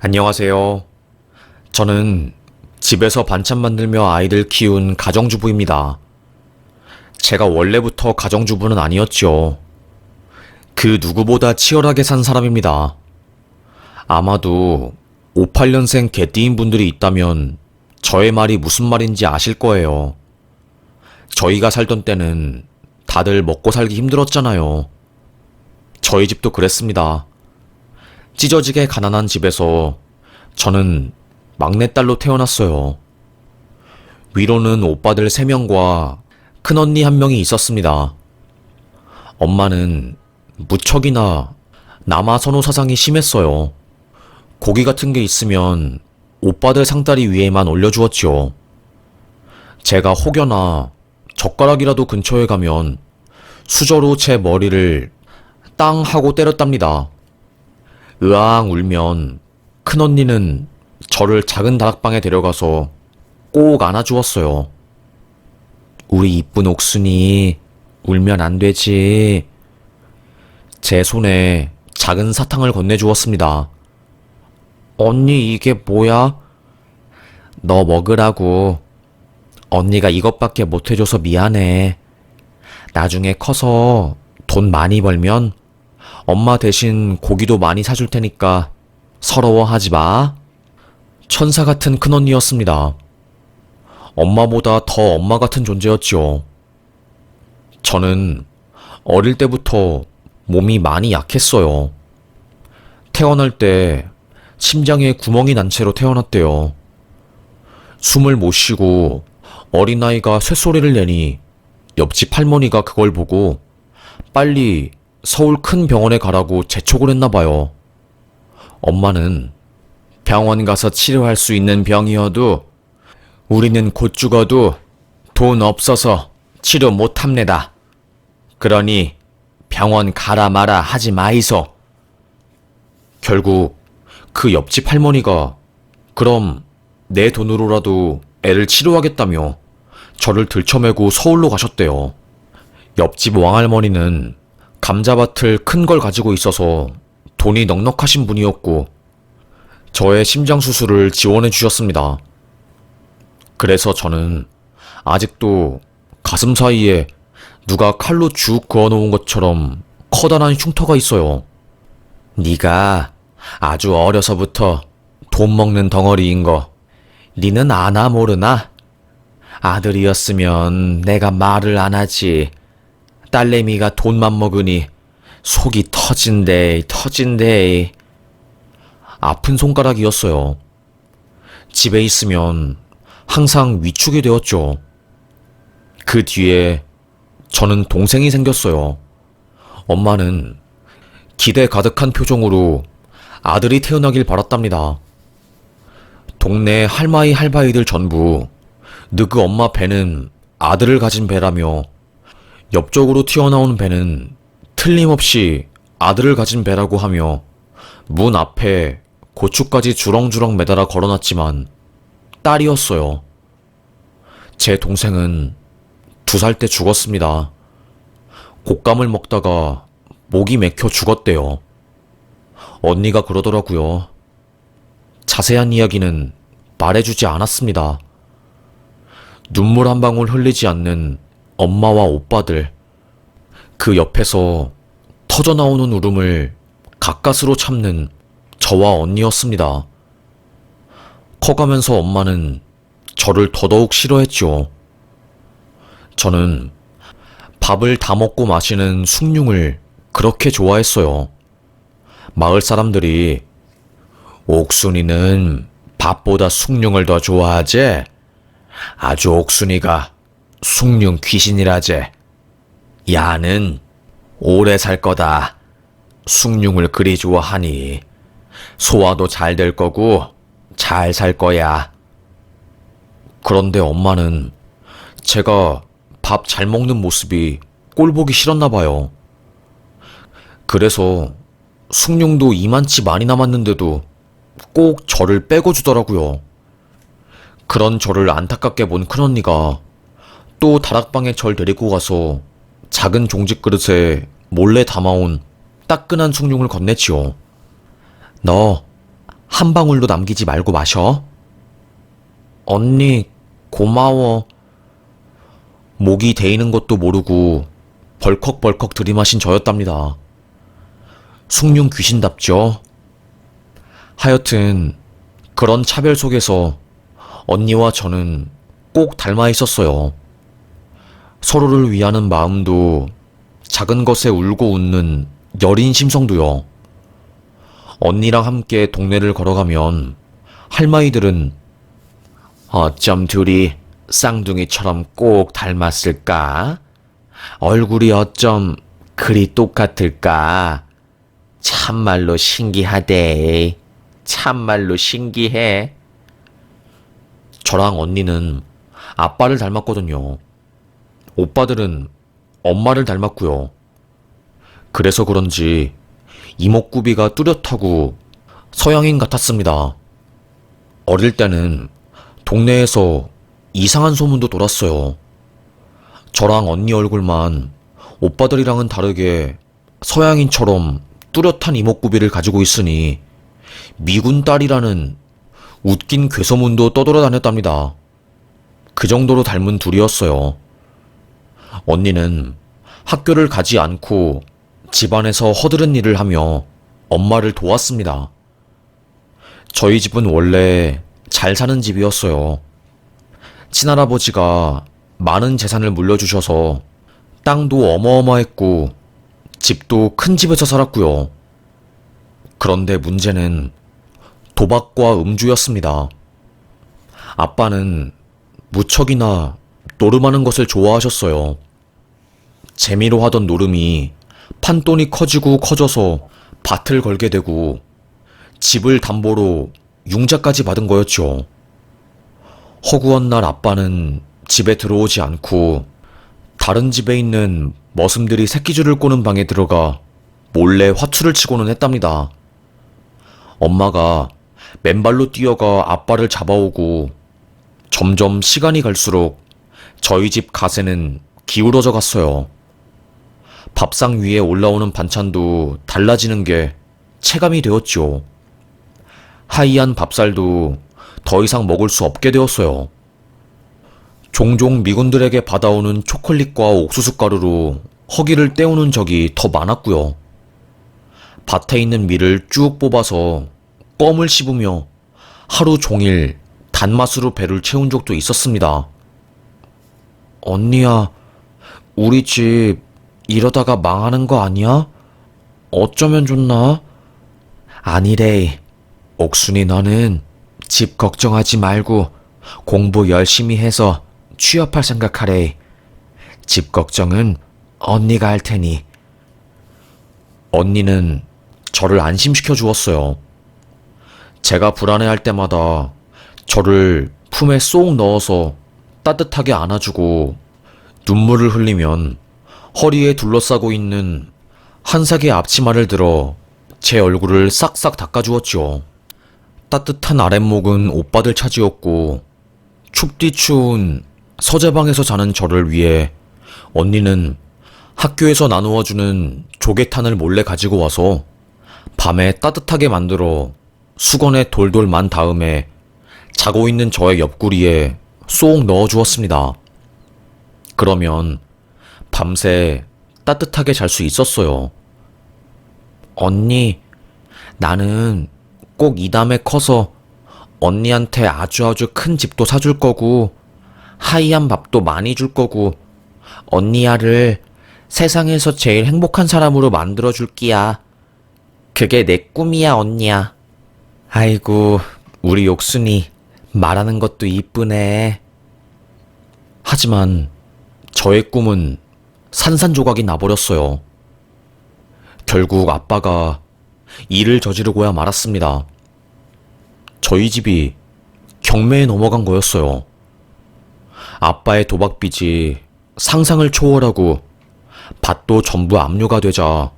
안녕하세요. 저는 집에서 반찬 만들며 아이들 키운 가정주부입니다. 제가 원래부터 가정주부는 아니었죠. 그 누구보다 치열하게 산 사람입니다. 아마도 58년생 개띠인 분들이 있다면 저의 말이 무슨 말인지 아실 거예요. 저희가 살던 때는 다들 먹고 살기 힘들었잖아요. 저희 집도 그랬습니다. 찢어지게 가난한 집에서 저는 막내딸로 태어났어요. 위로는 오빠들 3명과 큰언니 1명이 있었습니다. 엄마는 무척이나 남아 선호 사상이 심했어요. 고기 같은 게 있으면 오빠들 상다리 위에만 올려주었지요. 제가 혹여나 젓가락이라도 근처에 가면 수저로 제 머리를 땅 하고 때렸답니다. 으앙 울면 큰언니는 저를 작은 다락방에 데려가서 꼭 안아주었어요. 우리 이쁜 옥순이 울면 안 되지. 제 손에 작은 사탕을 건네주었습니다. 언니 이게 뭐야? 너 먹으라고. 언니가 이것밖에 못해줘서 미안해. 나중에 커서 돈 많이 벌면 엄마 대신 고기도 많이 사줄 테니까 서러워하지 마. 천사 같은 큰언니였습니다. 엄마보다 더 엄마 같은 존재였지요. 저는 어릴 때부터 몸이 많이 약했어요. 태어날 때 심장에 구멍이 난 채로 태어났대요. 숨을 못 쉬고 어린아이가 쇳소리를 내니 옆집 할머니가 그걸 보고 빨리 서울 큰 병원에 가라고 재촉을 했나 봐요. 엄마는 병원 가서 치료할 수 있는 병이어도 우리는 곧 죽어도 돈 없어서 치료 못 합니다. 그러니 병원 가라 마라 하지 마이소. 결국 그 옆집 할머니가 그럼 내 돈으로라도 애를 치료하겠다며 저를 들쳐매고 서울로 가셨대요. 옆집 왕할머니는 감자밭을 큰 걸 가지고 있어서 돈이 넉넉하신 분이었고 저의 심장 수술을 지원해 주셨습니다. 그래서 저는 아직도 가슴 사이에 누가 칼로 쭉 그어놓은 것처럼 커다란 흉터가 있어요. 네가 아주 어려서부터 돈 먹는 덩어리인 거 니는 아나 모르나? 아들이었으면 내가 말을 안 하지. 딸내미가 돈만 먹으니 속이 터진대. 아픈 손가락이었어요. 집에 있으면 항상 위축이 되었죠. 그 뒤에 저는 동생이 생겼어요. 엄마는 기대 가득한 표정으로 아들이 태어나길 바랐답니다. 동네 할마이 할바이들 전부 너그 엄마 배는 아들을 가진 배라며 옆쪽으로 튀어나온 배는 틀림없이 아들을 가진 배라고 하며 문 앞에 고추까지 주렁주렁 매달아 걸어놨지만 딸이었어요. 제 동생은 2살 때 죽었습니다. 곶감을 먹다가 목이 맥혀 죽었대요. 언니가 그러더라고요. 자세한 이야기는 말해주지 않았습니다. 눈물 한 방울 흘리지 않는 엄마와 오빠들, 그 옆에서 터져나오는 울음을 가까스로 참는 저와 언니였습니다. 커가면서 엄마는 저를 더더욱 싫어했죠. 저는 밥을 다 먹고 마시는 숭늉을 그렇게 좋아했어요. 마을 사람들이 옥순이는 밥보다 숭늉을 더 좋아하지? 아주 옥순이가 숭늉 귀신이라제. 야는 오래 살 거다. 숭늉을 그리 좋아하니 소화도 잘 될 거고 잘 살 거야. 그런데 엄마는 제가 밥 잘 먹는 모습이 꼴보기 싫었나 봐요. 그래서 숭늉도 이만치 많이 남았는데도 꼭 저를 빼고 주더라고요. 그런 저를 안타깝게 본 큰언니가 또 다락방에 절 데리고 가서 작은 종직 그릇에 몰래 담아온 따끈한 숭늉을 건네지요. 너 한 방울도 남기지 말고 마셔. 언니, 고마워. 목이 데이는 것도 모르고 벌컥벌컥 들이마신 저였답니다. 숭늉 귀신답죠? 하여튼 그런 차별 속에서 언니와 저는 꼭 닮아 있었어요. 서로를 위하는 마음도 작은 것에 울고 웃는 여린 심성도요. 언니랑 함께 동네를 걸어가면 할머니들은 어쩜 둘이 쌍둥이처럼 꼭 닮았을까? 얼굴이 어쩜 그리 똑같을까? 참말로 신기하대. 참말로 신기해. 저랑 언니는 아빠를 닮았거든요. 오빠들은 엄마를 닮았고요. 그래서 그런지 이목구비가 뚜렷하고 서양인 같았습니다. 어릴 때는 동네에서 이상한 소문도 돌았어요. 저랑 언니 얼굴만 오빠들이랑은 다르게 서양인처럼 뚜렷한 이목구비를 가지고 있으니 미군 딸이라는 웃긴 괴소문도 떠돌아다녔답니다. 그 정도로 닮은 둘이었어요. 언니는 학교를 가지 않고 집안에서 허드렛 일을 하며 엄마를 도왔습니다. 저희 집은 원래 잘 사는 집이었어요. 친할아버지가 많은 재산을 물려주셔서 땅도 어마어마했고 집도 큰 집에서 살았고요. 그런데 문제는 도박과 음주였습니다. 아빠는 무척이나 노름하는 것을 좋아하셨어요. 재미로 하던 노름이 판돈이 커지고 커져서 밭을 걸게 되고 집을 담보로 융자까지 받은 거였죠. 허구한 날 아빠는 집에 들어오지 않고 다른 집에 있는 머슴들이 새끼줄을 꼬는 방에 들어가 몰래 화투를 치고는 했답니다. 엄마가 맨발로 뛰어가 아빠를 잡아오고 점점 시간이 갈수록 저희 집 가세는 기울어져 갔어요. 밥상 위에 올라오는 반찬도 달라지는 게 체감이 되었죠. 하이한 밥살도 더 이상 먹을 수 없게 되었어요. 종종 미군들에게 받아오는 초콜릿과 옥수수 가루로 허기를 때우는 적이 더 많았고요. 밭에 있는 밀을 쭉 뽑아서 껌을 씹으며 하루 종일 단맛으로 배를 채운 적도 있었습니다. 언니야, 우리 집 이러다가 망하는 거 아니야? 어쩌면 좋나? 아니래. 옥순이 너는 집 걱정하지 말고 공부 열심히 해서 취업할 생각하래. 집 걱정은 언니가 할 테니. 언니는 저를 안심시켜 주었어요. 제가 불안해할 때마다 저를 품에 쏙 넣어서 따뜻하게 안아주고 눈물을 흘리면 허리에 둘러싸고 있는 한삭의 앞치마를 들어 제 얼굴을 싹싹 닦아주었지요. 따뜻한 아랫목은 오빠들 차지였고 춥디 추운 서재방에서 자는 저를 위해 언니는 학교에서 나누어주는 조개탄을 몰래 가지고 와서 밤에 따뜻하게 만들어 수건에 돌돌 만 다음에 자고 있는 저의 옆구리에 쏙 넣어주었습니다. 그러면 밤새 따뜻하게 잘 수 있었어요. 언니, 나는 꼭 이 다음에 커서 언니한테 아주 큰 집도 사줄 거고 하이한 밥도 많이 줄 거고 언니야를 세상에서 제일 행복한 사람으로 만들어줄 끼야. 그게 내 꿈이야, 언니야. 아이고, 우리 욕순이 말하는 것도 이쁘네. 하지만 저의 꿈은 산산조각이 나버렸어요. 결국 아빠가 일을 저지르고야 말았습니다. 저희 집이 경매에 넘어간 거였어요. 아빠의 도박빚이 상상을 초월하고 밭도 전부 압류가 되자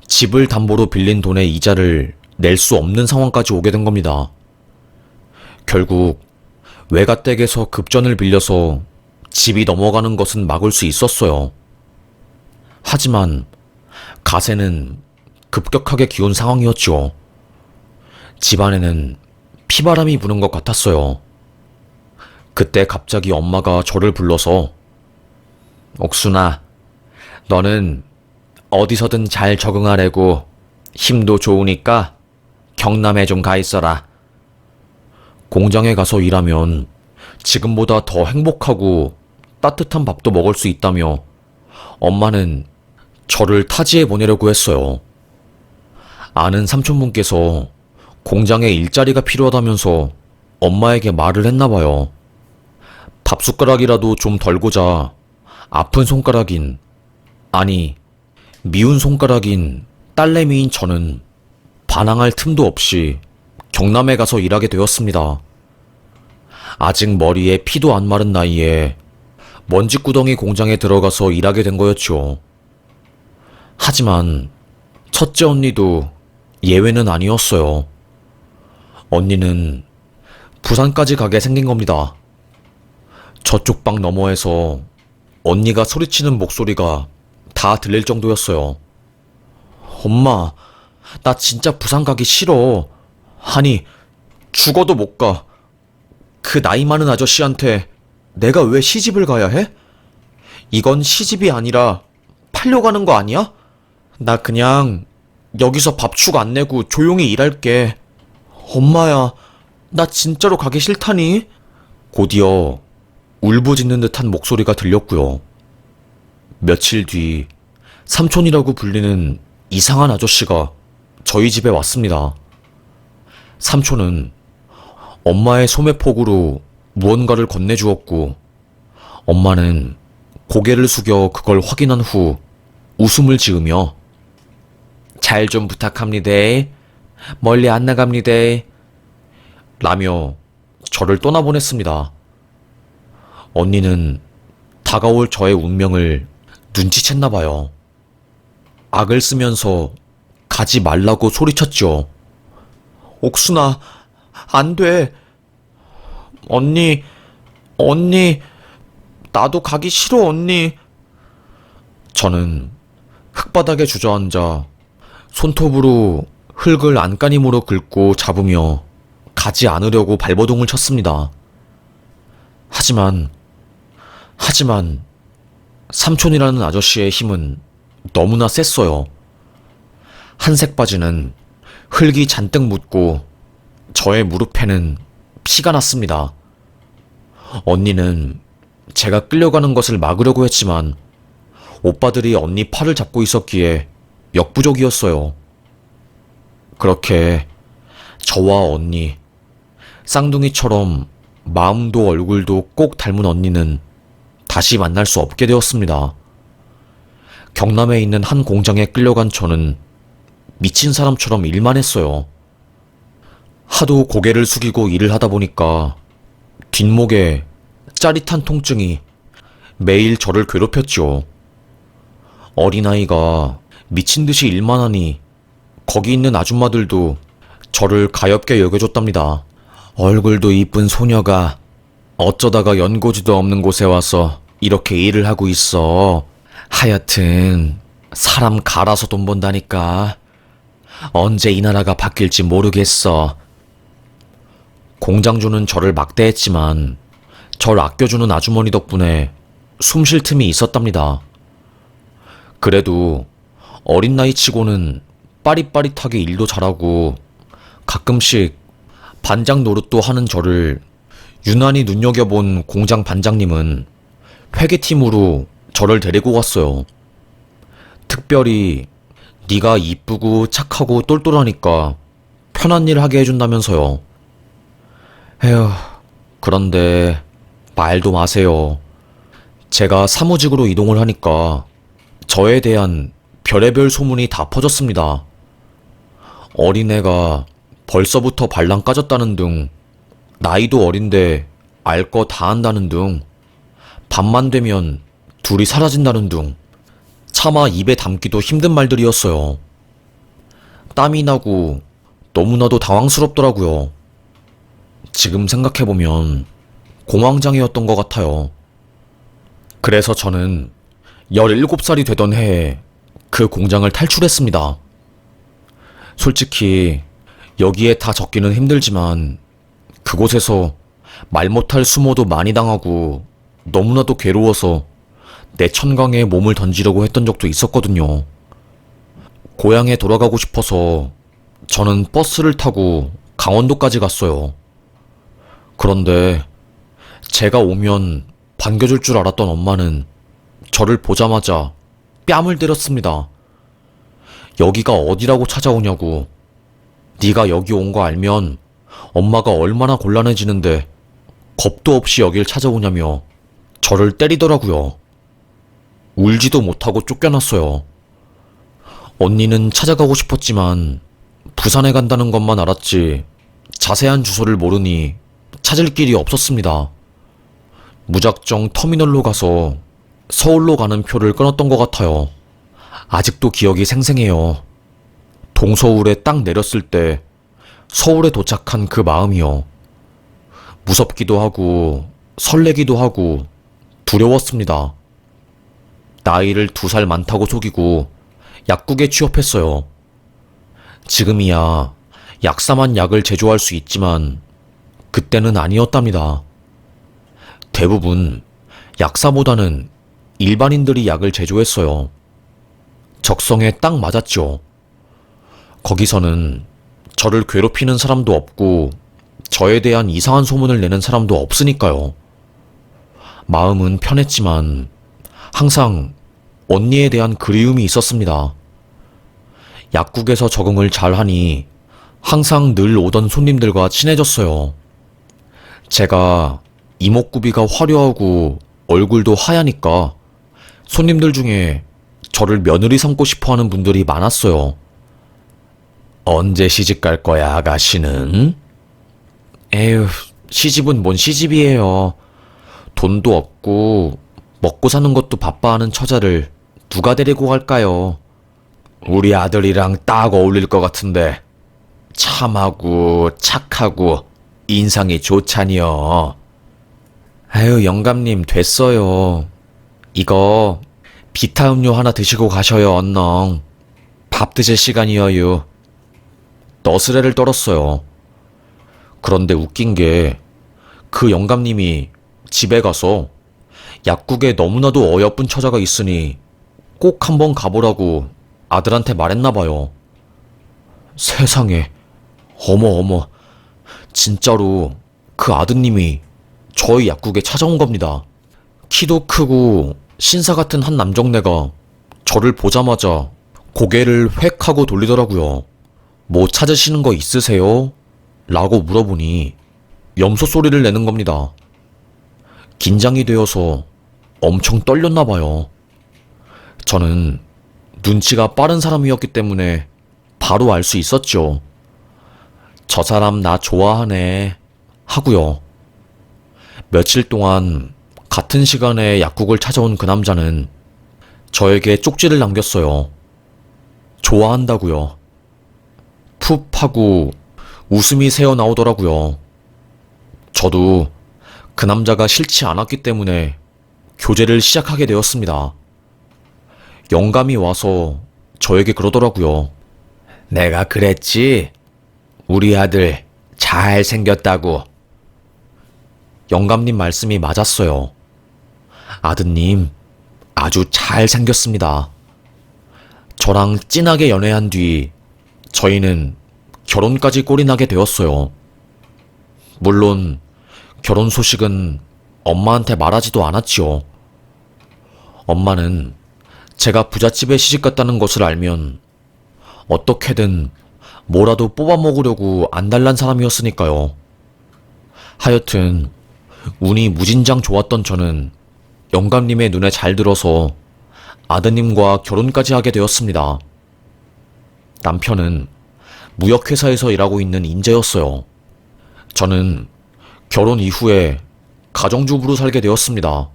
집을 담보로 빌린 돈의 이자를 낼 수 없는 상황까지 오게 된 겁니다. 결국 외가댁에서 급전을 빌려서 집이 넘어가는 것은 막을 수 있었어요. 하지만 가세는 급격하게 기운 상황이었죠. 집안에는 피바람이 부는 것 같았어요. 그때 갑자기 엄마가 저를 불러서 옥순아, 너는 어디서든 잘 적응하려고 힘도 좋으니까 경남에 좀 가 있어라. 공장에 가서 일하면 지금보다 더 행복하고 따뜻한 밥도 먹을 수 있다며 엄마는 저를 타지에 보내려고 했어요. 아는 삼촌분께서 공장에 일자리가 필요하다면서 엄마에게 말을 했나봐요. 밥숟가락이라도 좀 덜고자 아픈 손가락인, 아니, 미운 손가락인 딸내미인 저는 반항할 틈도 없이 경남에 가서 일하게 되었습니다. 아직 머리에 피도 안 마른 나이에 먼지구덩이 공장에 들어가서 일하게 된 거였죠. 하지만 첫째 언니도 예외는 아니었어요. 언니는 부산까지 가게 생긴 겁니다. 저쪽 방 너머에서 언니가 소리치는 목소리가 다 들릴 정도였어요. 엄마, 나 진짜 부산 가기 싫어. 아니, 죽어도 못 가. 그 나이 많은 아저씨한테 내가 왜 시집을 가야 해? 이건 시집이 아니라 팔려가는 거 아니야? 나 그냥 여기서 밥축 안 내고 조용히 일할게. 엄마야, 나 진짜로 가기 싫다니? 곧이어 울부짖는 듯한 목소리가 들렸고요. 며칠 뒤 삼촌이라고 불리는 이상한 아저씨가 저희 집에 왔습니다. 삼촌은 엄마의 소매폭으로 무언가를 건네주었고 엄마는 고개를 숙여 그걸 확인한 후 웃음을 지으며 잘 좀 부탁합니다. 멀리 안 나갑니다. 라며 저를 떠나보냈습니다. 언니는 다가올 저의 운명을 눈치챘나봐요. 악을 쓰면서 가지 말라고 소리쳤죠. 옥순아, 안 돼. 언니, 나도 가기 싫어, 언니. 저는 흙바닥에 주저앉아 손톱으로 흙을 안간힘으로 긁고 잡으며 가지 않으려고 발버둥을 쳤습니다. 하지만 삼촌이라는 아저씨의 힘은 너무나 셌어요. 한색 바지는 흙이 잔뜩 묻고 저의 무릎에는 피가 났습니다. 언니는 제가 끌려가는 것을 막으려고 했지만 오빠들이 언니 팔을 잡고 있었기에 역부족이었어요. 그렇게 저와 언니, 쌍둥이처럼 마음도 얼굴도 꼭 닮은 언니는 다시 만날 수 없게 되었습니다. 경남에 있는 한 공장에 끌려간 저는 미친 사람처럼 일만 했어요. 하도 고개를 숙이고 일을 하다 보니까 뒷목에 짜릿한 통증이 매일 저를 괴롭혔죠. 어린아이가 미친 듯이 일만 하니 거기 있는 아줌마들도 저를 가엾게 여겨줬답니다. 얼굴도 이쁜 소녀가 어쩌다가 연고지도 없는 곳에 와서 이렇게 일을 하고 있어. 하여튼 사람 갈아서 돈 번다니까. 언제 이 나라가 바뀔지 모르겠어. 공장주는 저를 막대했지만 절 아껴주는 아주머니 덕분에 숨 쉴 틈이 있었답니다. 그래도 어린 나이 치고는 빠릿빠릿하게 일도 잘하고 가끔씩 반장 노릇도 하는 저를 유난히 눈여겨본 공장 반장님은 회계팀으로 저를 데리고 갔어요. 특별히 네가 이쁘고 착하고 똘똘하니까 편한 일 하게 해준다면서요. 에휴, 그런데 말도 마세요. 제가 사무직으로 이동을 하니까 저에 대한 별의별 소문이 다 퍼졌습니다. 어린애가 벌써부터 발랑 까졌다는 등, 나이도 어린데 알 거 다 한다는 등, 밤만 되면 둘이 사라진다는 등, 차마 입에 담기도 힘든 말들이었어요. 땀이 나고 너무나도 당황스럽더라고요. 지금 생각해보면 공황장애였던 것 같아요. 그래서 저는 17살이 되던 해에 그 공장을 탈출했습니다. 솔직히 여기에 다 적기는 힘들지만 그곳에서 말 못할 수모도 많이 당하고 너무나도 괴로워서 내 천강에 몸을 던지려고 했던 적도 있었거든요. 고향에 돌아가고 싶어서 저는 버스를 타고 강원도까지 갔어요. 그런데 제가 오면 반겨줄 줄 알았던 엄마는 저를 보자마자 뺨을 때렸습니다. 여기가 어디라고 찾아오냐고. 네가 여기 온 거 알면 엄마가 얼마나 곤란해지는데 겁도 없이 여길 찾아오냐며 저를 때리더라고요. 울지도 못하고 쫓겨났어요. 언니는 찾아가고 싶었지만 부산에 간다는 것만 알았지 자세한 주소를 모르니 찾을 길이 없었습니다. 무작정 터미널로 가서 서울로 가는 표를 끊었던 것 같아요. 아직도 기억이 생생해요. 동서울에 딱 내렸을 때 서울에 도착한 그 마음이요. 무섭기도 하고 설레기도 하고 두려웠습니다. 나이를 2살 많다고 속이고 약국에 취업했어요. 지금이야 약사만 약을 제조할 수 있지만 그때는 아니었답니다. 대부분 약사보다는 일반인들이 약을 제조했어요. 적성에 딱 맞았죠. 거기서는 저를 괴롭히는 사람도 없고 저에 대한 이상한 소문을 내는 사람도 없으니까요. 마음은 편했지만 항상 언니에 대한 그리움이 있었습니다. 약국에서 적응을 잘하니 항상 늘 오던 손님들과 친해졌어요. 제가 이목구비가 화려하고 얼굴도 하얘니까 손님들 중에 저를 며느리 삼고 싶어 하는 분들이 많았어요. 언제 시집 갈 거야, 아가씨는? 에휴, 시집은 뭔 시집이에요. 돈도 없고 먹고 사는 것도 바빠하는 처자를 누가 데리고 갈까요? 우리 아들이랑 딱 어울릴 것 같은데 참하고 착하고 인상이 좋잖여. 아유, 영감님 됐어요. 이거 비타 음료 하나 드시고 가셔요, 언능. 밥 드실 시간이어요. 너스레를 떨었어요. 그런데 웃긴 게 그 영감님이 집에 가서 약국에 너무나도 어여쁜 처자가 있으니 꼭 한번 가보라고 아들한테 말했나봐요. 세상에, 어머, 진짜로 그 아드님이 저희 약국에 찾아온 겁니다. 키도 크고 신사 같은 한 남정네가 저를 보자마자 고개를 획 하고 돌리더라고요. 뭐 찾으시는 거 있으세요? 라고 물어보니 염소 소리를 내는 겁니다. 긴장이 되어서 엄청 떨렸나 봐요. 저는 눈치가 빠른 사람이었기 때문에 바로 알 수 있었죠. 저 사람 나 좋아하네 하고요. 며칠 동안 같은 시간에 약국을 찾아온 그 남자는 저에게 쪽지를 남겼어요. 좋아한다고요. 푹 하고 웃음이 새어 나오더라고요. 저도 그 남자가 싫지 않았기 때문에 교제를 시작하게 되었습니다. 영감이 와서 저에게 그러더라고요. 내가 그랬지? 우리 아들 잘생겼다고. 영감님 말씀이 맞았어요. 아드님 아주 잘생겼습니다. 저랑 진하게 연애한 뒤 저희는 결혼까지 꼴이 나게 되었어요. 물론 결혼 소식은 엄마한테 말하지도 않았지요. 엄마는 제가 부잣집에 시집갔다는 것을 알면 어떻게든 뭐라도 뽑아먹으려고 안달난 사람이었으니까요. 하여튼 운이 무진장 좋았던 저는 영감님의 눈에 잘 들어서 아드님과 결혼까지 하게 되었습니다. 남편은 무역회사에서 일하고 있는 인재였어요. 저는 결혼 이후에 가정주부로 살게 되었습니다.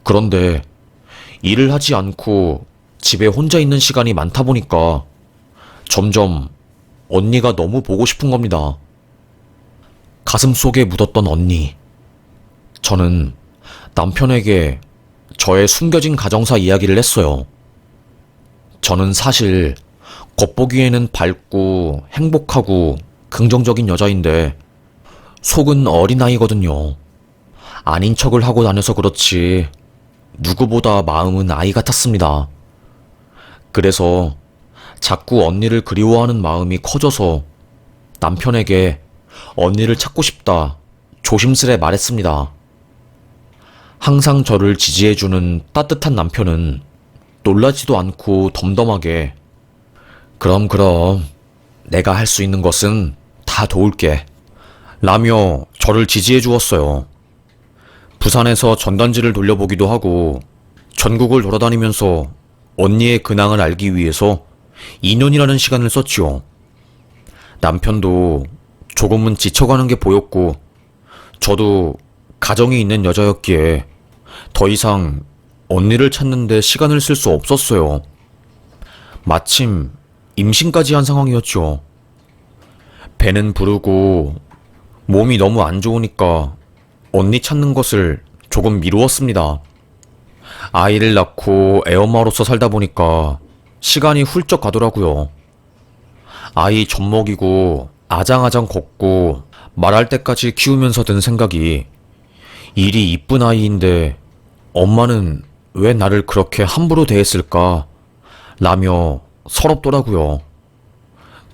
그런데 일을 하지 않고 집에 혼자 있는 시간이 많다 보니까 점점 언니가 너무 보고 싶은 겁니다. 가슴 속에 묻었던 언니. 저는 남편에게 저의 숨겨진 가정사 이야기를 했어요. 저는 사실 겉보기에는 밝고 행복하고 긍정적인 여자인데 속은 어린아이거든요. 아닌 척을 하고 다녀서 그렇지 누구보다 마음은 아이 같았습니다. 그래서 자꾸 언니를 그리워하는 마음이 커져서 남편에게 언니를 찾고 싶다 조심스레 말했습니다. 항상 저를 지지해주는 따뜻한 남편은 놀라지도 않고 덤덤하게 그럼 내가 할 수 있는 것은 다 도울게 라며 저를 지지해 주었어요. 부산에서 전단지를 돌려보기도 하고 전국을 돌아다니면서 언니의 근황을 알기 위해서 2년이라는 시간을 썼지요. 남편도 조금은 지쳐가는 게 보였고 저도 가정이 있는 여자였기에 더 이상 언니를 찾는데 시간을 쓸 수 없었어요. 마침 임신까지 한 상황이었죠. 배는 부르고 몸이 너무 안 좋으니까 언니 찾는 것을 조금 미루었습니다. 아이를 낳고 애엄마로서 살다 보니까 시간이 훌쩍 가더라고요. 아이 젖 먹이고 아장아장 걷고 말할 때까지 키우면서 든 생각이 일이 이쁜 아이인데 엄마는 왜 나를 그렇게 함부로 대했을까 라며 서럽더라고요.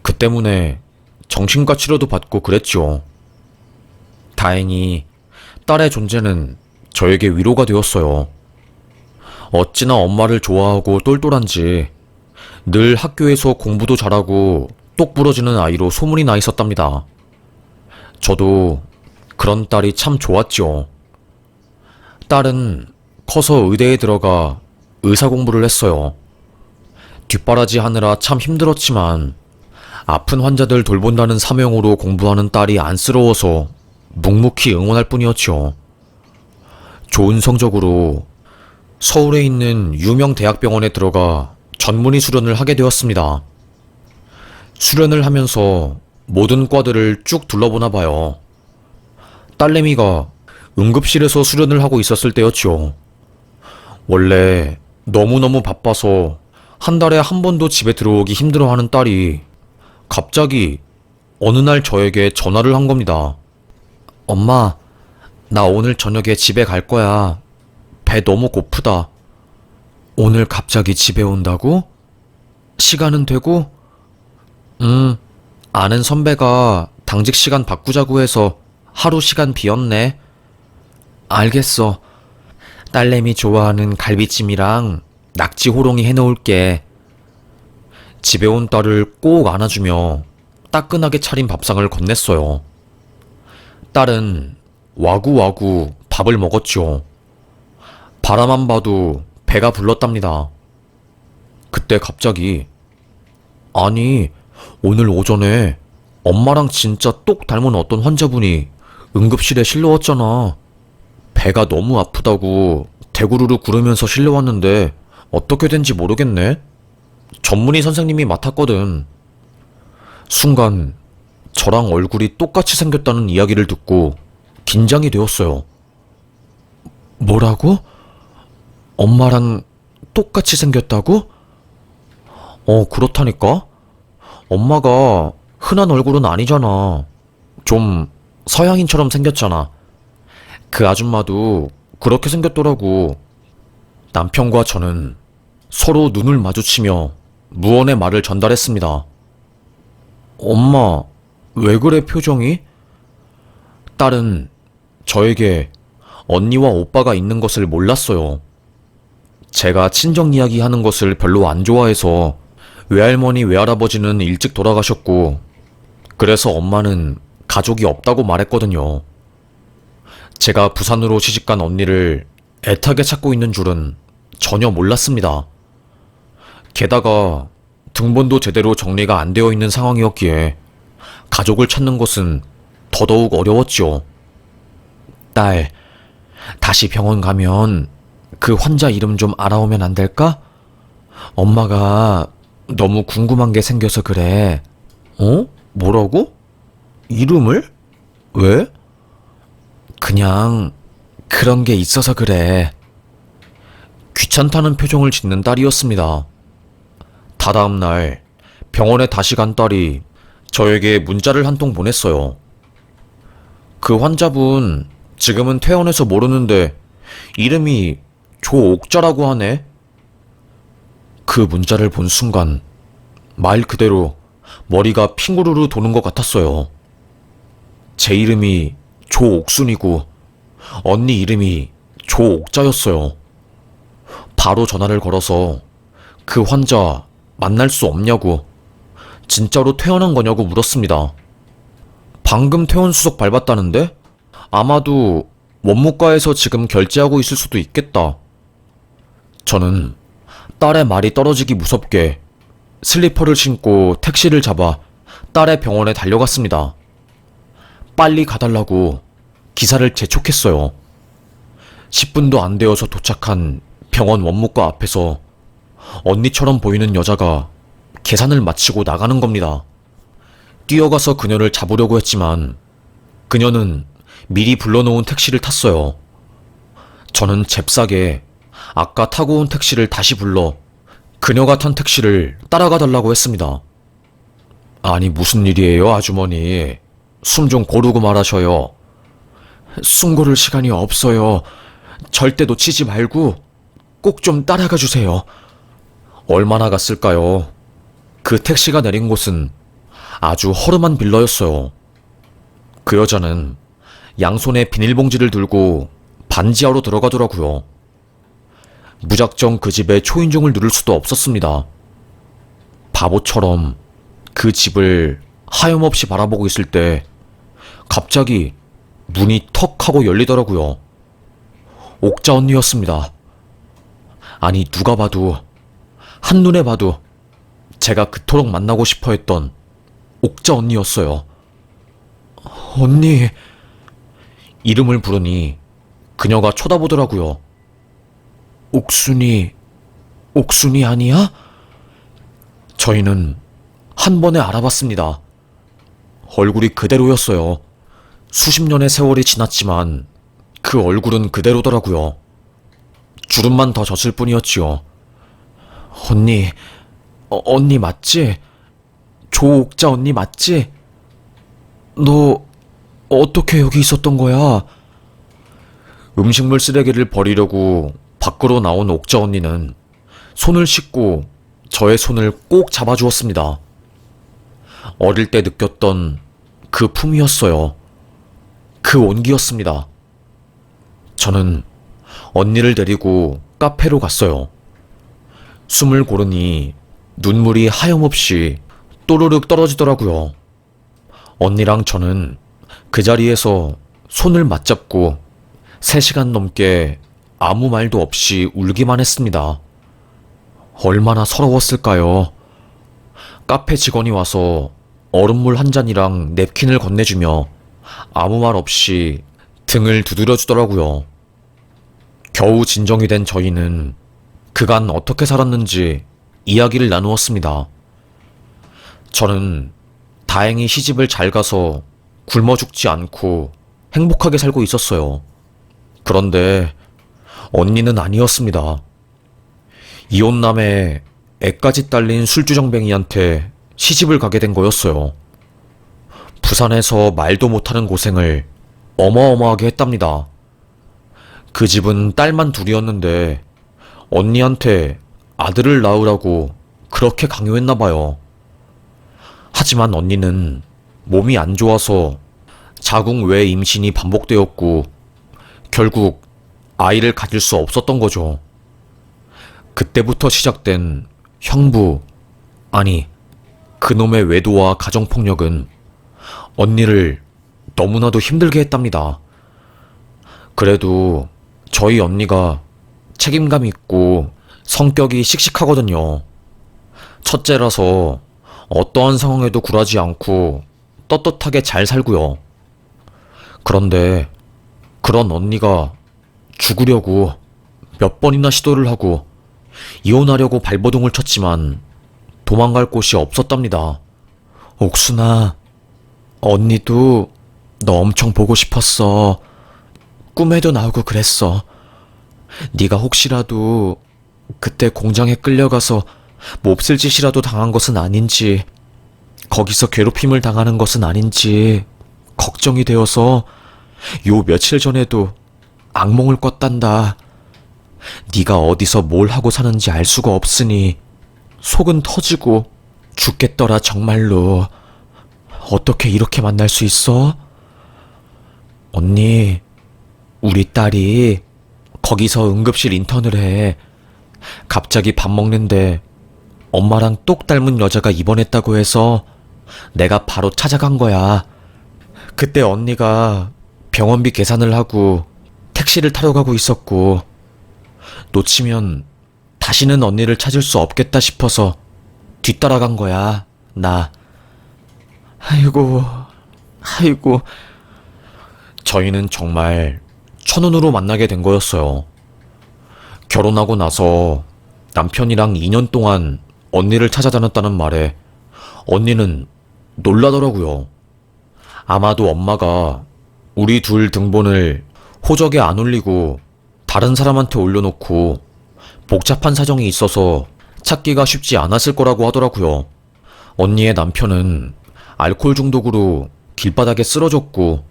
그 때문에 정신과 치료도 받고 그랬죠. 다행히 딸의 존재는 저에게 위로가 되었어요. 어찌나 엄마를 좋아하고 똘똘한지 늘 학교에서 공부도 잘하고 똑 부러지는 아이로 소문이 나 있었답니다. 저도 그런 딸이 참 좋았죠. 딸은 커서 의대에 들어가 의사 공부를 했어요. 뒷바라지 하느라 참 힘들었지만 아픈 환자들 돌본다는 사명으로 공부하는 딸이 안쓰러워서 묵묵히 응원할 뿐이었죠. 좋은 성적으로 서울에 있는 유명 대학병원에 들어가 전문의 수련을 하게 되었습니다. 수련을 하면서 모든 과들을 쭉 둘러보나 봐요. 딸내미가 응급실에서 수련을 하고 있었을 때였죠. 원래 너무너무 바빠서 한 달에 한 번도 집에 들어오기 힘들어하는 딸이 갑자기 어느 날 저에게 전화를 한 겁니다. 엄마, 나 오늘 저녁에 집에 갈 거야. 배 너무 고프다. 오늘 갑자기 집에 온다고? 시간은 되고? 아는 선배가 당직 시간 바꾸자고 해서 하루 시간 비었네. 알겠어. 딸내미 좋아하는 갈비찜이랑 낙지 호롱이 해놓을게. 집에 온 딸을 꼭 안아주며 따끈하게 차린 밥상을 건넸어요. 딸은 와구와구 밥을 먹었죠. 바라만 봐도 배가 불렀답니다. 그때 갑자기 아니 오늘 오전에 엄마랑 진짜 똑 닮은 어떤 환자분이 응급실에 실려왔잖아. 배가 너무 아프다고 대구르르 구르면서 실려왔는데 어떻게 된지 모르겠네. 전문의 선생님이 맡았거든. 순간 저랑 얼굴이 똑같이 생겼다는 이야기를 듣고 긴장이 되었어요. 뭐라고? 엄마랑 똑같이 생겼다고? 그렇다니까? 엄마가 흔한 얼굴은 아니잖아. 좀 서양인처럼 생겼잖아. 그 아줌마도 그렇게 생겼더라고. 남편과 저는 서로 눈을 마주치며 무언의 말을 전달했습니다. 엄마, 왜 그래 표정이? 딸은 저에게 언니와 오빠가 있는 것을 몰랐어요. 제가 친정 이야기 하는 것을 별로 안 좋아해서 외할머니 외할아버지는 일찍 돌아가셨고 그래서 엄마는 가족이 없다고 말했거든요. 제가 부산으로 시집간 언니를 애타게 찾고 있는 줄은 전혀 몰랐습니다. 게다가 등본도 제대로 정리가 안 되어 있는 상황이었기에 가족을 찾는 것은 더더욱 어려웠죠. 딸, 다시 병원 가면 그 환자 이름 좀 알아오면 안 될까? 엄마가 너무 궁금한 게 생겨서 그래. 뭐라고? 이름을? 왜? 그냥 그런 게 있어서 그래. 귀찮다는 표정을 짓는 딸이었습니다. 다다음 날 병원에 다시 간 딸이 저에게 문자를 한 통 보냈어요. 그 환자분 지금은 퇴원해서 모르는데 이름이 조옥자라고 하네. 그 문자를 본 순간 말 그대로 머리가 핑구르르 도는 것 같았어요. 제 이름이 조옥순이고 언니 이름이 조옥자였어요. 바로 전화를 걸어서 그 환자 만날 수 없냐고, 진짜로 퇴원한 거냐고 물었습니다. 방금 퇴원 수속 밟았다는데? 아마도 원무과에서 지금 결제하고 있을 수도 있겠다. 저는 딸의 말이 떨어지기 무섭게 슬리퍼를 신고 택시를 잡아 딸의 병원에 달려갔습니다. 빨리 가달라고 기사를 재촉했어요. 10분도 안 되어서 도착한 병원 원무과 앞에서 언니처럼 보이는 여자가 계산을 마치고 나가는 겁니다. 뛰어가서 그녀를 잡으려고 했지만 그녀는 미리 불러놓은 택시를 탔어요. 저는 잽싸게 아까 타고 온 택시를 다시 불러 그녀가 탄 택시를 따라가 달라고 했습니다. 아니 무슨 일이에요 아주머니. 숨 좀 고르고 말하셔요. 숨 고를 시간이 없어요. 절대 놓치지 말고 꼭 좀 따라가 주세요. 얼마나 갔을까요? 그 택시가 내린 곳은 아주 허름한 빌라였어요. 그 여자는 양손에 비닐봉지를 들고 반지하로 들어가더라고요. 무작정 그 집에 초인종을 누를 수도 없었습니다. 바보처럼 그 집을 하염없이 바라보고 있을 때 갑자기 문이 턱 하고 열리더라고요. 옥자 언니였습니다. 아니 누가 봐도, 한눈에 봐도 제가 그토록 만나고 싶어 했던 옥자 언니였어요. 언니. 이름을 부르니 그녀가 쳐다보더라고요. 옥순이 아니야? 저희는 한 번에 알아봤습니다. 얼굴이 그대로였어요. 수십 년의 세월이 지났지만 그 얼굴은 그대로더라고요. 주름만 더 졌을 뿐이었지요. 언니 맞지? 조옥자 언니 맞지? 너 어떻게 여기 있었던 거야? 음식물 쓰레기를 버리려고 밖으로 나온 옥자 언니는 손을 씻고 저의 손을 꼭 잡아주었습니다. 어릴 때 느꼈던 그 품이었어요. 그 온기였습니다. 저는 언니를 데리고 카페로 갔어요. 숨을 고르니 눈물이 하염없이 또르륵 떨어지더라고요. 언니랑 저는 그 자리에서 손을 맞잡고 3시간 넘게 아무 말도 없이 울기만 했습니다. 얼마나 서러웠을까요? 카페 직원이 와서 얼음물 한 잔이랑 냅킨을 건네주며 아무 말 없이 등을 두드려주더라고요. 겨우 진정이 된 저희는 그간 어떻게 살았는지 이야기를 나누었습니다. 저는 다행히 시집을 잘 가서 굶어 죽지 않고 행복하게 살고 있었어요. 그런데 언니는 아니었습니다. 이혼남에 애까지 딸린 술주정뱅이한테 시집을 가게 된 거였어요. 부산에서 말도 못하는 고생을 어마어마하게 했답니다. 그 집은 딸만 둘이었는데 언니한테 아들을 낳으라고 그렇게 강요했나봐요. 하지만 언니는 몸이 안 좋아서 자궁 외 임신이 반복되었고 결국 아이를 가질 수 없었던 거죠. 그때부터 시작된 형부, 아니 그놈의 외도와 가정폭력은 언니를 너무나도 힘들게 했답니다. 그래도 저희 언니가 책임감 있고 성격이 씩씩하거든요. 첫째라서 어떠한 상황에도 굴하지 않고 떳떳하게 잘 살고요. 그런데 그런 언니가 죽으려고 몇 번이나 시도를 하고 이혼하려고 발버둥을 쳤지만 도망갈 곳이 없었답니다. 옥순아, 언니도 너 엄청 보고 싶었어. 꿈에도 나오고 그랬어. 네가 혹시라도 그때 공장에 끌려가서 몹쓸 짓이라도 당한 것은 아닌지, 거기서 괴롭힘을 당하는 것은 아닌지 걱정이 되어서 요 며칠 전에도 악몽을 꿨단다. 네가 어디서 뭘 하고 사는지 알 수가 없으니 속은 터지고 죽겠더라 정말로. 어떻게 이렇게 만날 수 있어? 언니, 우리 딸이 거기서 응급실 인턴을 해. 갑자기 밥 먹는데 엄마랑 똑 닮은 여자가 입원했다고 해서 내가 바로 찾아간 거야. 그때 언니가 병원비 계산을 하고 택시를 타러 가고 있었고, 놓치면 다시는 언니를 찾을 수 없겠다 싶어서 뒤따라간 거야, 나. 아이고, 아이고. 저희는 정말 천운으로 만나게 된 거였어요. 결혼하고 나서 남편이랑 2년 동안 언니를 찾아다녔다는 말에 언니는 놀라더라고요. 아마도 엄마가 우리 둘 등본을 호적에 안 올리고 다른 사람한테 올려놓고 복잡한 사정이 있어서 찾기가 쉽지 않았을 거라고 하더라고요. 언니의 남편은 알코올 중독으로 길바닥에 쓰러졌고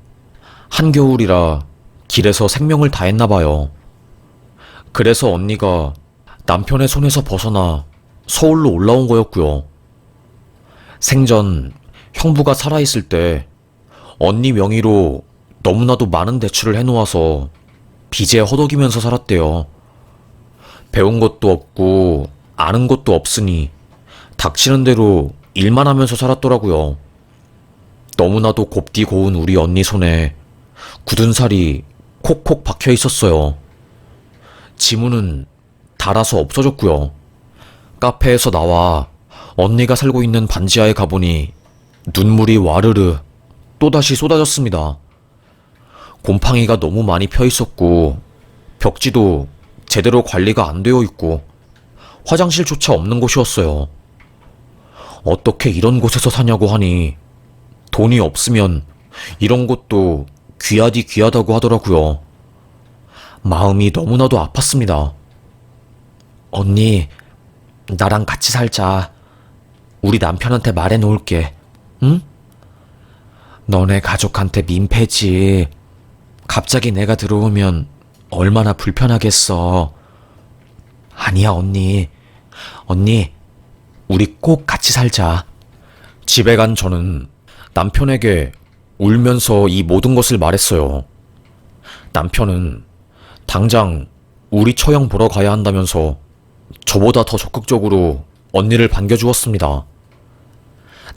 한겨울이라 길에서 생명을 다했나 봐요. 그래서 언니가 남편의 손에서 벗어나 서울로 올라온 거였고요. 생전 형부가 살아있을 때 언니 명의로 너무나도 많은 대출을 해놓아서 빚에 허덕이면서 살았대요. 배운 것도 없고 아는 것도 없으니 닥치는 대로 일만 하면서 살았더라고요. 너무나도 곱디 고운 우리 언니 손에 굳은 살이 콕콕 박혀 있었어요. 지문은 닳아서 없어졌고요. 카페에서 나와 언니가 살고 있는 반지하에 가보니 눈물이 와르르 또다시 쏟아졌습니다. 곰팡이가 너무 많이 펴 있었고 벽지도 제대로 관리가 안 되어 있고 화장실조차 없는 곳이었어요. 어떻게 이런 곳에서 사냐고 하니 돈이 없으면 이런 곳도 귀하디 귀하다고 하더라고요. 마음이 너무나도 아팠습니다. 언니, 나랑 같이 살자. 우리 남편한테 말해 놓을게. 응? 너네 가족한테 민폐지. 갑자기 내가 들어오면 얼마나 불편하겠어. 아니야, 언니. 언니, 우리 꼭 같이 살자. 집에 간 저는 남편에게 울면서 이 모든 것을 말했어요. 남편은 당장 우리 처형 보러 가야 한다면서 저보다 더 적극적으로 언니를 반겨주었습니다.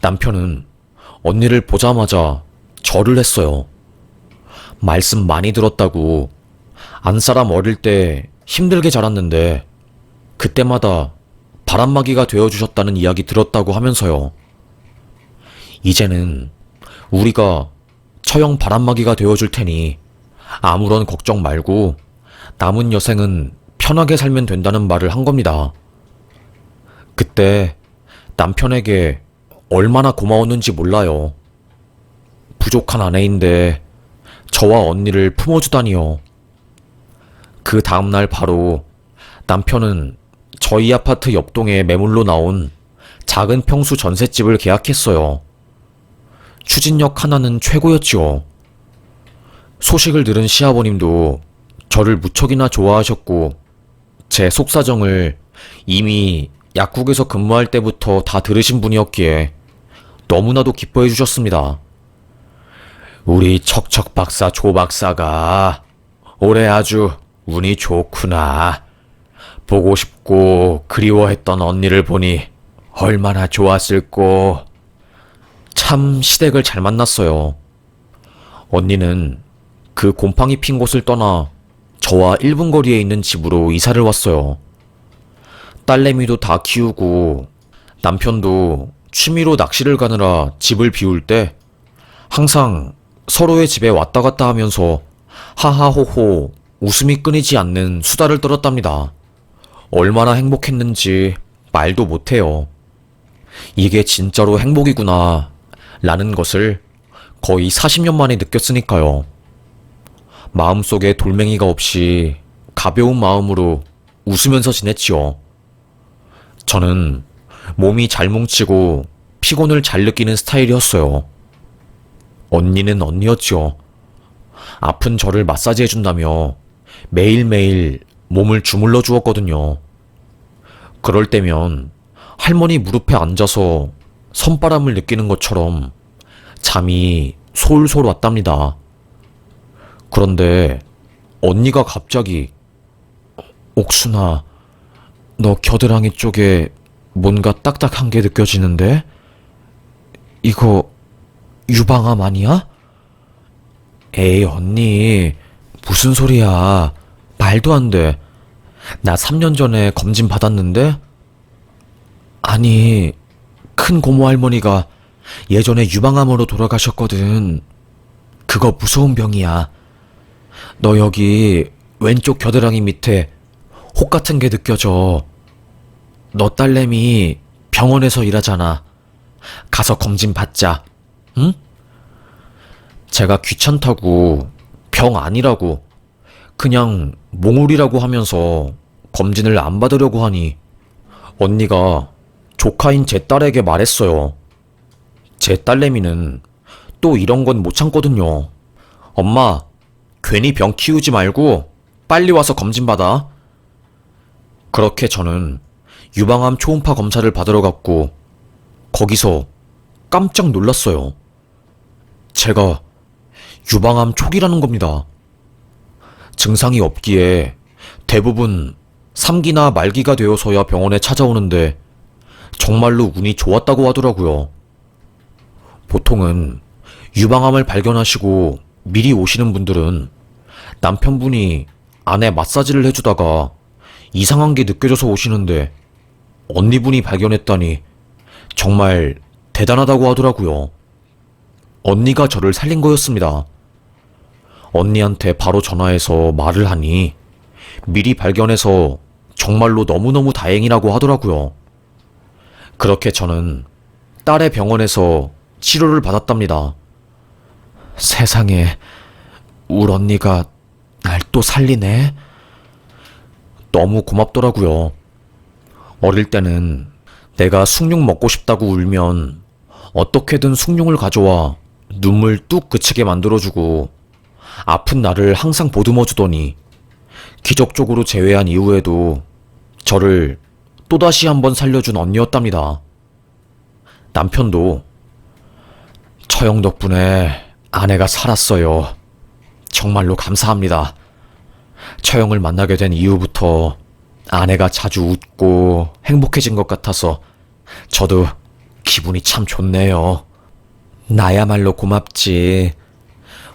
남편은 언니를 보자마자 절을 했어요. 말씀 많이 들었다고, 안사람 어릴 때 힘들게 자랐는데 그때마다 바람막이가 되어주셨다는 이야기 들었다고 하면서요. 이제는 우리가 처형 바람막이가 되어줄 테니 아무런 걱정 말고 남은 여생은 편하게 살면 된다는 말을 한 겁니다. 그때 남편에게 얼마나 고마웠는지 몰라요. 부족한 아내인데 저와 언니를 품어주다니요. 그 다음날 바로 남편은 저희 아파트 옆동에 매물로 나온 작은 평수 전셋집을 계약했어요. 추진력 하나는 최고였지요. 소식을 들은 시아버님도 저를 무척이나 좋아하셨고 제 속사정을 이미 약국에서 근무할 때부터 다 들으신 분이었기에 너무나도 기뻐해 주셨습니다. 우리 척척 박사 조 박사가 올해 아주 운이 좋구나. 보고 싶고 그리워했던 언니를 보니 얼마나 좋았을꼬. 참 시댁을 잘 만났어요. 언니는 그 곰팡이 핀 곳을 떠나 저와 1분 거리에 있는 집으로 이사를 왔어요. 딸내미도 다 키우고 남편도 취미로 낚시를 가느라 집을 비울 때 항상 서로의 집에 왔다 갔다 하면서 하하호호 웃음이 끊이지 않는 수다를 떨었답니다. 얼마나 행복했는지 말도 못해요. 이게 진짜로 행복이구나 라는 것을 거의 40년 만에 느꼈으니까요. 마음속에 돌멩이가 없이 가벼운 마음으로 웃으면서 지냈지요. 저는 몸이 잘 뭉치고 피곤을 잘 느끼는 스타일이었어요. 언니는 언니였죠. 아픈 저를 마사지해준다며 매일매일 몸을 주물러 주었거든요. 그럴 때면 할머니 무릎에 앉아서 선바람을 느끼는 것처럼 잠이 솔솔 왔답니다. 그런데 언니가 갑자기 옥순아, 너 겨드랑이 쪽에 뭔가 딱딱한 게 느껴지는데? 이거 유방암 아니야? 에이 언니, 무슨 소리야. 말도 안 돼. 나 3년 전에 검진 받았는데? 아니, 큰 고모 할머니가 예전에 유방암으로 돌아가셨거든. 그거 무서운 병이야. 너 여기 왼쪽 겨드랑이 밑에 혹 같은 게 느껴져. 너 딸내미 병원에서 일하잖아. 가서 검진 받자. 응? 제가 귀찮다고 병 아니라고 그냥 몽울이라고 하면서 검진을 안 받으려고 하니 언니가 조카인 제 딸에게 말했어요. 제 딸내미는 또 이런 건 못 참거든요. 엄마, 괜히 병 키우지 말고 빨리 와서 검진 받아. 그렇게 저는 유방암 초음파 검사를 받으러 갔고 거기서 깜짝 놀랐어요. 제가 유방암 초기라는 겁니다. 증상이 없기에 대부분 3기나 말기가 되어서야 병원에 찾아오는데 정말로 운이 좋았다고 하더라고요. 보통은 유방암을 발견하시고 미리 오시는 분들은 남편분이 아내 마사지를 해주다가 이상한 게 느껴져서 오시는데 언니분이 발견했다니 정말 대단하다고 하더라고요. 언니가 저를 살린 거였습니다. 언니한테 바로 전화해서 말을 하니 미리 발견해서 정말로 너무너무 다행이라고 하더라고요. 그렇게 저는 딸의 병원에서 치료를 받았답니다. 세상에, 울 언니가 날 또 살리네? 너무 고맙더라고요. 어릴 때는 내가 숭늉 먹고 싶다고 울면 어떻게든 숭늉을 가져와 눈물 뚝 그치게 만들어주고 아픈 나를 항상 보듬어주더니 기적적으로 재회한 이후에도 저를 또다시 한번 살려준 언니였답니다. 남편도 처형 덕분에 아내가 살았어요. 정말로 감사합니다. 처형을 만나게 된 이후부터 아내가 자주 웃고 행복해진 것 같아서 저도 기분이 참 좋네요. 나야말로 고맙지.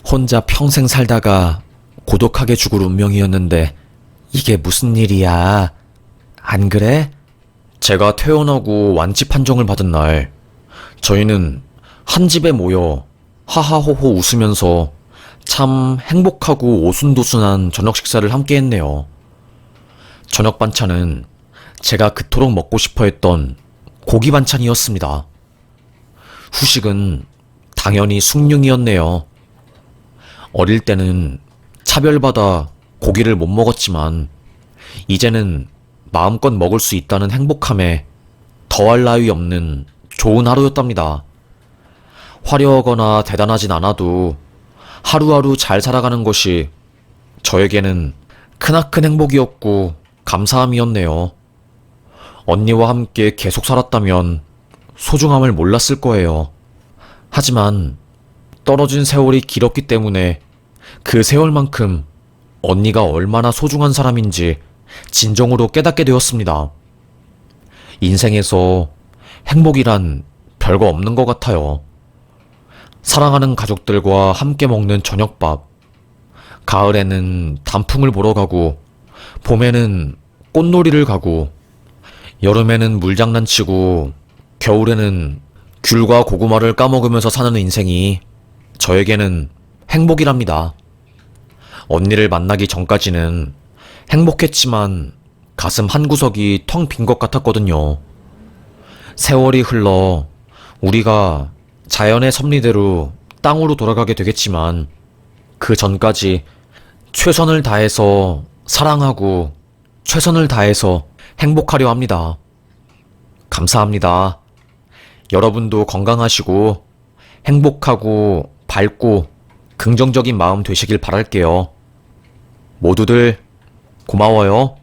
혼자 평생 살다가 고독하게 죽을 운명이었는데 이게 무슨 일이야. 안 그래? 제가 퇴원하고 완치 판정을 받은 날, 저희는 한 집에 모여 하하호호 웃으면서 참 행복하고 오순도순한 저녁 식사를 함께 했네요. 저녁 반찬은 제가 그토록 먹고 싶어 했던 고기 반찬이었습니다. 후식은 당연히 숭늉이었네요. 어릴 때는 차별받아 고기를 못 먹었지만 이제는 마음껏 먹을 수 있다는 행복함에 더할 나위 없는 좋은 하루였답니다. 화려하거나 대단하진 않아도 하루하루 잘 살아가는 것이 저에게는 크나큰 행복이었고 감사함이었네요. 언니와 함께 계속 살았다면 소중함을 몰랐을 거예요. 하지만 떨어진 세월이 길었기 때문에 그 세월만큼 언니가 얼마나 소중한 사람인지 진정으로 깨닫게 되었습니다. 인생에서 행복이란 별거 없는 것 같아요. 사랑하는 가족들과 함께 먹는 저녁밥, 가을에는 단풍을 보러 가고, 봄에는 꽃놀이를 가고, 여름에는 물장난치고, 겨울에는 귤과 고구마를 까먹으면서 사는 인생이 저에게는 행복이랍니다. 언니를 만나기 전까지는 행복했지만 가슴 한구석이 텅 빈 것 같았거든요. 세월이 흘러 우리가 자연의 섭리대로 땅으로 돌아가게 되겠지만 그 전까지 최선을 다해서 사랑하고 최선을 다해서 행복하려 합니다. 감사합니다. 여러분도 건강하시고 행복하고 밝고 긍정적인 마음 되시길 바랄게요. 모두들 고마워요.